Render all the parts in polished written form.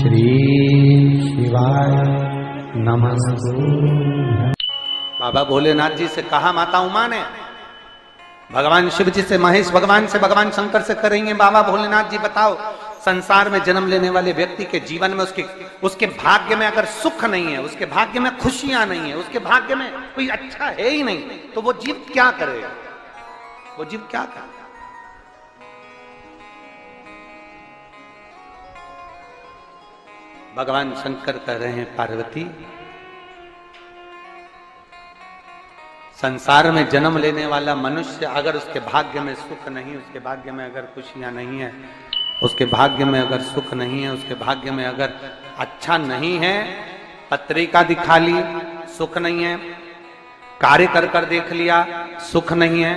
श्री शिवाय नमस्तु। बाबा भोलेनाथ जी से कहा माता उमा ने, भगवान शिव जी से, महेश भगवान से, भगवान शंकर से करेंगे, बाबा भोलेनाथ जी बताओ, संसार में जन्म लेने वाले व्यक्ति के जीवन में उसके भाग्य में अगर सुख नहीं है, उसके भाग्य में खुशियां नहीं है, उसके भाग्य में कोई अच्छा है ही नहीं, तो वो जीव क्या करेगा? वो जीव क्या करेगा? भगवान शंकर कह रहे हैं, पार्वती, संसार में जन्म लेने वाला मनुष्य अगर उसके भाग्य में सुख नहीं, उसके भाग्य में अगर खुशियां नहीं है, उसके भाग्य में अगर सुख नहीं है, उसके भाग्य में अगर अच्छा नहीं है, पत्रिका दिखा ली सुख नहीं है, कार्य कर कर देख लिया सुख नहीं है,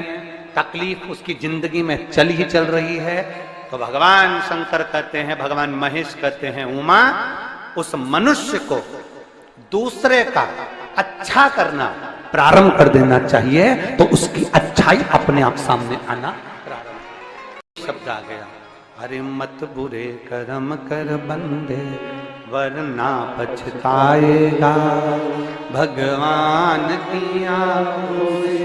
तकलीफ उसकी जिंदगी में चल ही चल रही है, तो भगवान शंकर कहते हैं, भगवान महेश कहते हैं, उमा, उस मनुष्य को दूसरे का अच्छा करना प्रारंभ कर देना चाहिए, तो उसकी अच्छाई अपने आप सामने आना प्रारंभ। शब्द आ गया, अरे मत बुरे कर्म कर बंदे वरना पछताएगा, भगवान की आंखों से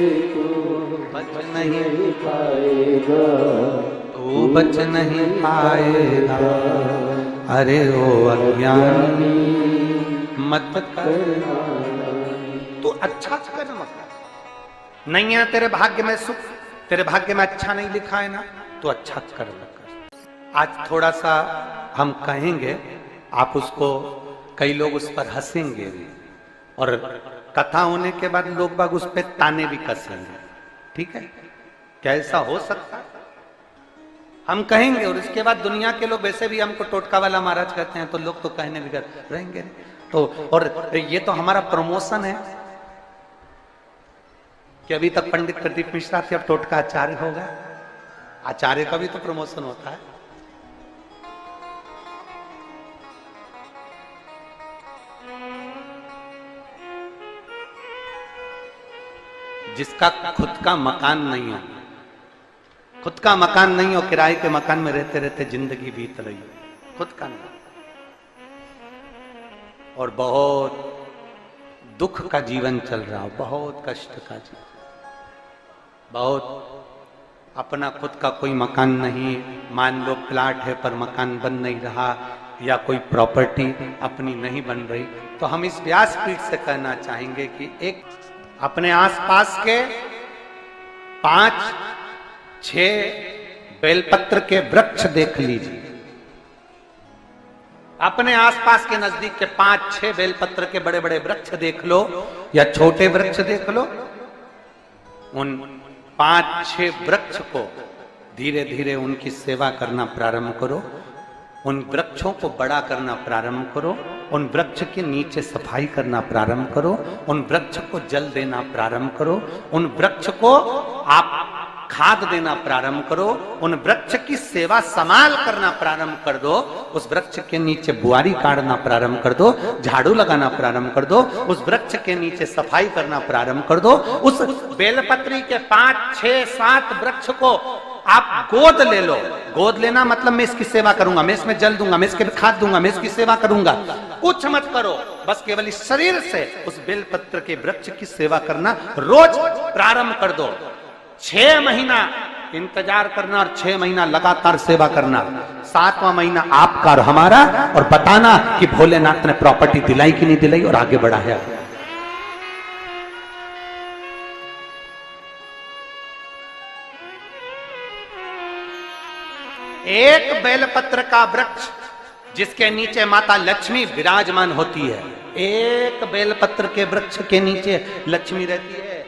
बच नहीं पाएगा, तू बच नहीं पाएगा, अरे ओ अज्ञानी मत कर, तू अच्छा कर्म कर, नहीं है तेरे भाग्य में सुख, तेरे भाग्य में अच्छा नहीं लिखा है ना, तो अच्छा कर्म कर। आज थोड़ा सा हम कहेंगे, आप उसको, कई लोग उस पर हंसेंगे भी, और कथा होने के बाद लोग बाग उस पर ताने भी कसेंगे, ठीक है? क्या ऐसा हो सकता है? हम कहेंगे और इसके बाद दुनिया के लोग वैसे भी हमको टोटका वाला महाराज कहते हैं, तो लोग तो कहने भी रहेंगे तो, और ये तो हमारा प्रमोशन है कि अभी तक पंडित प्रदीप मिश्रा थे, अब टोटका आचार्य होगा, आचार्य का भी तो प्रमोशन होता है। जिसका खुद का मकान नहीं हो, खुद का मकान नहीं हो, किराए के मकान में रहते रहते जिंदगी बीत रही है, खुद का नहीं, और बहुत दुख का जीवन चल रहा हो, बहुत कष्ट का जीवन, बहुत अपना खुद का कोई मकान नहीं, मान लो प्लाट है पर मकान बन नहीं रहा, या कोई प्रॉपर्टी अपनी नहीं बन रही, तो हम इस व्यासपीठ से कहना चाहेंगे कि एक अपने आसपास के 5-6 बेलपत्र के वृक्ष देख लीजिए, अपने आसपास के नजदीक के 5-6 बेलपत्र के बड़े बड़े वृक्ष देख लो, या छोटे वृक्ष देख लो, उन 5-6 वृक्ष को धीरे धीरे उनकी सेवा करना प्रारंभ करो, उन वृक्षों को बड़ा करना प्रारंभ करो, उन वृक्ष के नीचे सफाई करना प्रारंभ करो, उन वृक्ष को जल देना प्रारंभ करो, उन वृक्ष को आप खाद देना प्रारंभ करो, उन वृक्ष की सेवा संभाल करना प्रारंभ कर दो, उस वृक्ष के नीचे बुआरी काटना प्रारंभ कर दो, झाड़ू लगाना प्रारंभ कर दो, उस वृक्ष के नीचे सफाई करना प्रारंभ कर दो, उस बेलपत्री के 5-6-7 वृक्ष को आप गोद ले लो। गोद लेना मतलब मैं इसकी सेवा करूंगा, मैं इसमें जल दूंगा, मैं इसके खाद दूंगा, मैं इसकी सेवा करूंगा, कुछ मत करो, बस केवल इस शरीर से उस बेलपत्र के वृक्ष की सेवा करना रोज प्रारंभ कर दो। 6 महीना इंतजार करना और 6 महीना लगातार सेवा करना, 7वां महीना आपका और हमारा, और बताना कि भोलेनाथ ने प्रॉपर्टी दिलाई कि नहीं दिलाई और आगे बढ़ाया। एक बेलपत्र का वृक्ष जिसके नीचे माता लक्ष्मी विराजमान होती है, एक बेलपत्र के वृक्ष के नीचे लक्ष्मी रहती है।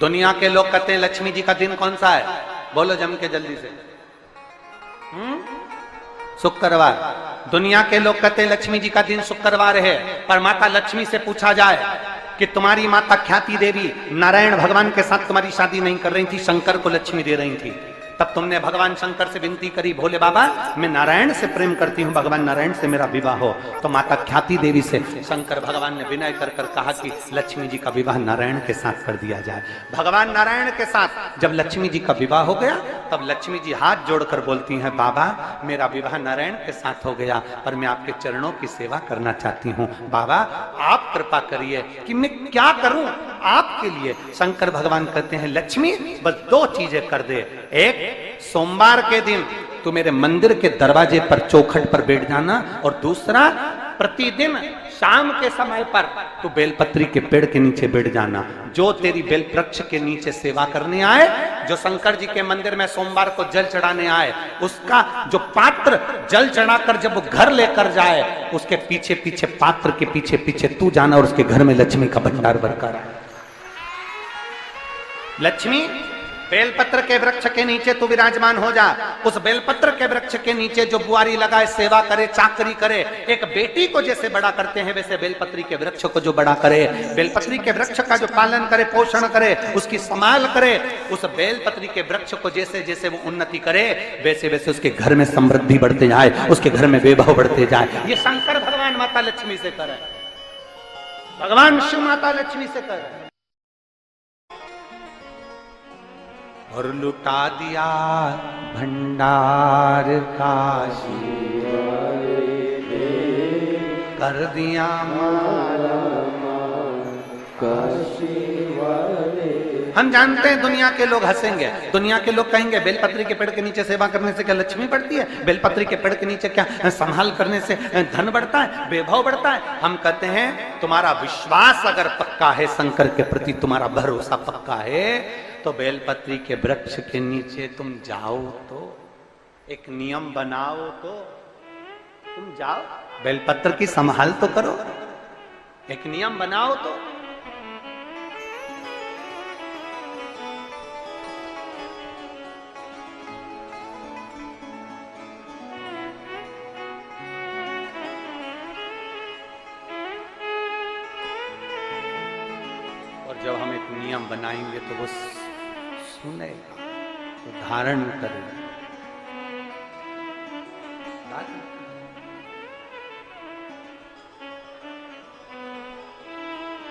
दुनिया के लोग कहते हैं लक्ष्मी जी का दिन कौन सा है? बोलो जम के जल्दी से। शुक्रवार। दुनिया के लोग कहते हैं लक्ष्मी जी का दिन शुक्रवार है, पर माता लक्ष्मी से पूछा जाए कि तुम्हारी माता ख्याति देवी नारायण भगवान के साथ तुम्हारी शादी नहीं कर रही थी, शंकर को लक्ष्मी दे रही थी, तब तुमने भगवान शंकर से विनती करी, भोले बाबा मैं नारायण से प्रेम करती हूँ, भगवान नारायण से मेरा विवाह हो। तो माता ख्याति देवी से शंकर भगवान ने विनय कर कर कहा कि लक्ष्मी जी का विवाह नारायण के साथ कर दिया जाए। भगवान नारायण के साथ जब लक्ष्मी जी का विवाह हो गया, तब लक्ष्मी जी हाथ जोड़कर बोलती हैं, बाबा मेरा विवाह नारायण के साथ हो गया, पर मैं आपके चरणों की सेवा करना चाहती हूँ। बाबा आप कृपा करिए कि मैं क्या करूं आपके लिए। शंकर भगवान कहते हैं, लक्ष्मी बस दो चीजें कर दे। एक, सोमवार के दिन तू मेरे मंदिर के दरवाजे पर चौखट पर बैठ जाना, और दूसरा, प्रतिदिन शाम के समय पर तू बेलपत्री के पेड़ के नीचे बैठ जाना। जो तेरी बेल वृक्ष के नीचे सेवा करने आए, जो शंकर जी के मंदिर में सोमवार को जल चढ़ाने आए, उसका जो पात्र जल चढ़ाकर जब वो घर लेकर जाए, उसके पीछे पीछे, पात्र के पीछे पीछे तू जाना और उसके घर में लक्ष्मी का भंडार भरकर आए। लक्ष्मी बेलपत्र के वृक्ष के नीचे तू विराजमान हो जा। उस बेलपत्र के वृक्ष के नीचे जो बुआरी लगाए, सेवा करे, चाकरी करे, एक बेटी को जैसे बड़ा करते हैं वैसे बेलपत्री के वृक्ष को जो बड़ा करे, बेलपत्री के वृक्ष का जो पालन करे, पोषण करे, उसकी संभाल करे, उस बेलपत्री के वृक्ष को जैसे जैसे वो उन्नति करे, वैसे वैसे उसके घर में समृद्धि बढ़ते जाए, उसके घर में वैभव बढ़ते जाए। ये शंकर भगवान माता लक्ष्मी से करे, भगवान शिव माता लक्ष्मी से करे। और लुटा दिया भंडार काशी, कर दिया हम जानते हैं दुनिया के लोग हंसेंगे, दुनिया के लोग कहेंगे बेलपत्री के पेड़ के नीचे सेवा करने से क्या लक्ष्मी बढ़ती है? बेलपत्री के पेड़ के नीचे क्या संभाल करने से धन बढ़ता है, वैभव बढ़ता है? हम कहते हैं तुम्हारा विश्वास अगर पक्का है, शंकर के प्रति तुम्हारा भरोसा पक्का है, तो बेलपत्री के वृक्ष के नीचे तुम जाओ, तो एक नियम बनाओ, तो तुम जाओ, बेलपत्र की संभाल तो करो, एक नियम बनाओ तो। और जब हम एक नियम बनाएंगे तो वो सुनेगा, तो धारण करेगा।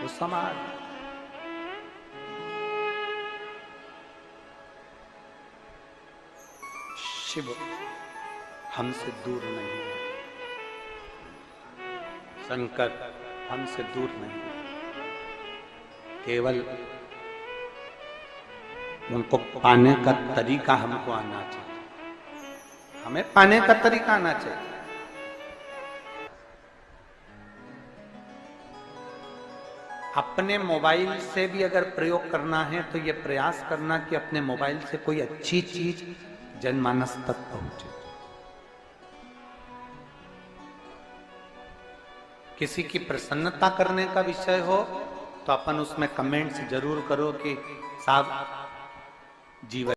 वो समाज शिव हमसे दूर नहीं है, शंकर हमसे दूर नहीं है, केवल उनको पाने का तरीका हमको आना चाहिए, हमें पाने का तरीका आना चाहिए। अपने मोबाइल से भी अगर प्रयोग करना है तो ये प्रयास करना कि अपने मोबाइल से कोई अच्छी चीज जनमानस तक पहुंचे। किसी की प्रसन्नता करने का विषय हो तो अपन उसमें कमेंट्स जरूर करो कि साहब जीवन